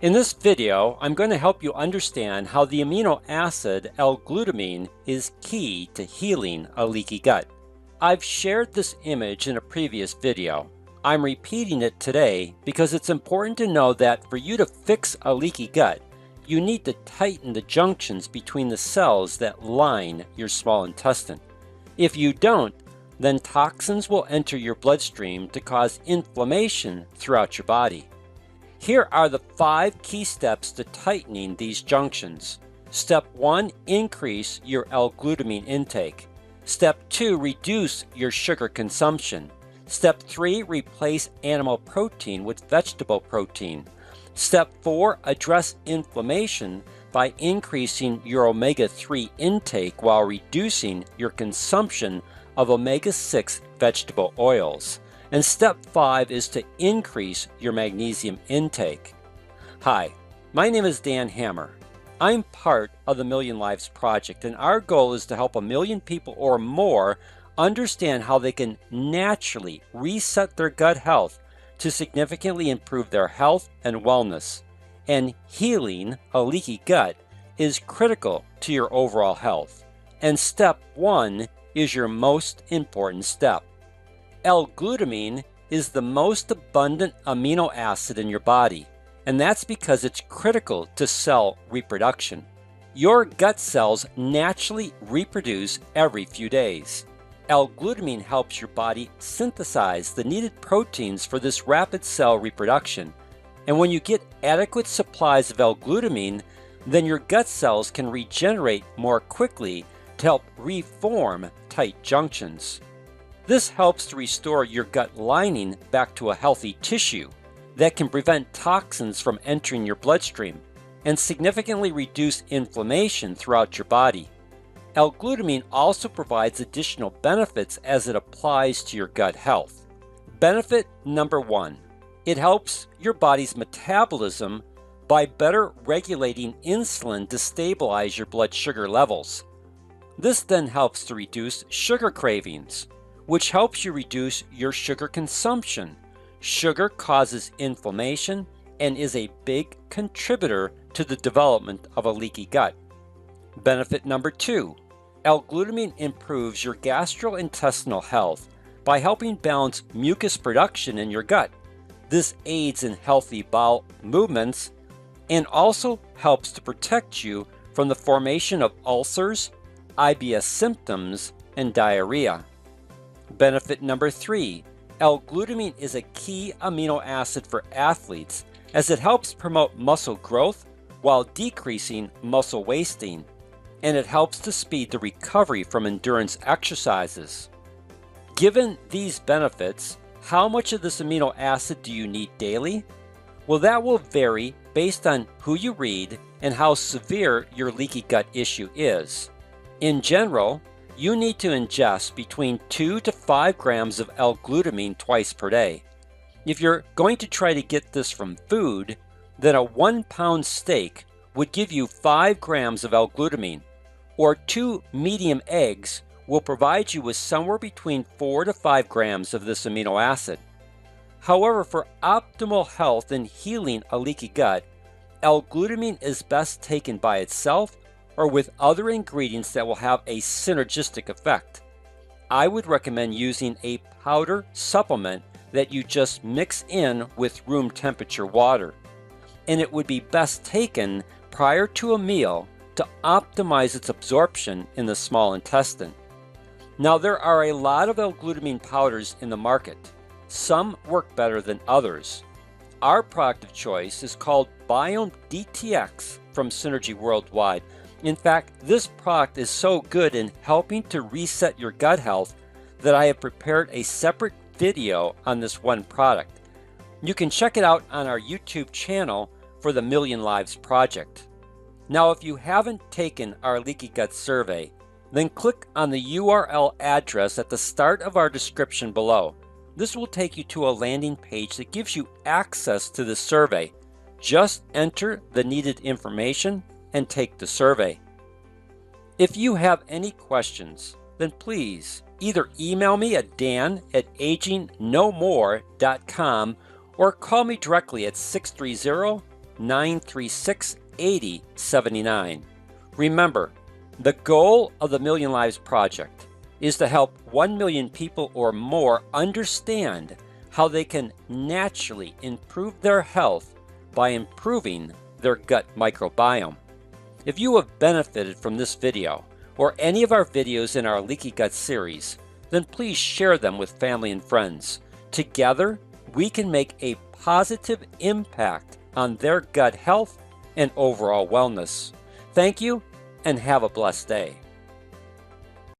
In this video, I'm going to help you understand how the amino acid L-glutamine is key to healing a leaky gut. I've shared this image in a previous video. I'm repeating it today because it's important to know that for you to fix a leaky gut, you need to tighten the junctions between the cells that line your small intestine. If you don't, then toxins will enter your bloodstream to cause inflammation throughout your body. Here are the 5 key steps to tightening these junctions. Step 1, increase your L-glutamine intake. Step 2, reduce your sugar consumption. Step 3, replace animal protein with vegetable protein. Step 4, address inflammation by increasing your omega-3 intake while reducing your consumption of omega-6 vegetable oils. And step 5 is to increase your magnesium intake. Hi, my name is Dan Hammer. I'm part of the Million Lives Project, and our goal is to help 1 million people or more understand how they can naturally reset their gut health to significantly improve their health and wellness. And healing a leaky gut is critical to your overall health. And step 1 is your most important step. L-glutamine is the most abundant amino acid in your body, and that's because it's critical to cell reproduction. Your gut cells naturally reproduce every few days. L-glutamine helps your body synthesize the needed proteins for this rapid cell reproduction. And when you get adequate supplies of L-glutamine, then your gut cells can regenerate more quickly to help reform tight junctions. This helps to restore your gut lining back to a healthy tissue that can prevent toxins from entering your bloodstream and significantly reduce inflammation throughout your body. L-glutamine also provides additional benefits as it applies to your gut health. Benefit number 1, it helps your body's metabolism by better regulating insulin to stabilize your blood sugar levels. This then helps to reduce sugar cravings, which helps you reduce your sugar consumption. Sugar causes inflammation and is a big contributor to the development of a leaky gut. Benefit number 2, L-glutamine improves your gastrointestinal health by helping balance mucus production in your gut. This aids in healthy bowel movements and also helps to protect you from the formation of ulcers, IBS symptoms, and diarrhea. Benefit number 3, L-glutamine is a key amino acid for athletes as it helps promote muscle growth while decreasing muscle wasting, and it helps to speed the recovery from endurance exercises. Given these benefits, how much of this amino acid do you need daily? Well, that will vary based on who you read and how severe your leaky gut issue is. In general, you need to ingest between 2 to 5 grams of L-glutamine twice per day. If you're going to try to get this from food, then a 1-pound steak would give you 5 grams of L-glutamine, or 2 medium eggs will provide you with somewhere between 4 to 5 grams of this amino acid. However, for optimal health and healing a leaky gut, L-glutamine is best taken by itself or with other ingredients that will have a synergistic effect. I would recommend using a powder supplement that you just mix in with room temperature water. And it would be best taken prior to a meal to optimize its absorption in the small intestine. Now, there are a lot of L-glutamine powders in the market. Some work better than others. Our product of choice is called Biome DTX from Synergy Worldwide. In fact, this product is so good in helping to reset your gut health that I have prepared a separate video on this one product. You can check it out on our YouTube channel for the Million Lives Project. Now, if you haven't taken our leaky gut survey, then click on the URL address at the start of our description below. This will take you to a landing page that gives you access to the survey. Just enter the needed information and take the survey. If you have any questions, then please either email me at dan@agingnomore.com or call me directly at 888-936-8079. Remember, the goal of the Million Lives Project is to help 1 million people or more understand how they can naturally improve their health by improving their gut microbiome. If you have benefited from this video or any of our videos in our Leaky Gut series, then please share them with family and friends. Together, we can make a positive impact on their gut health and overall wellness. Thank you and have a blessed day.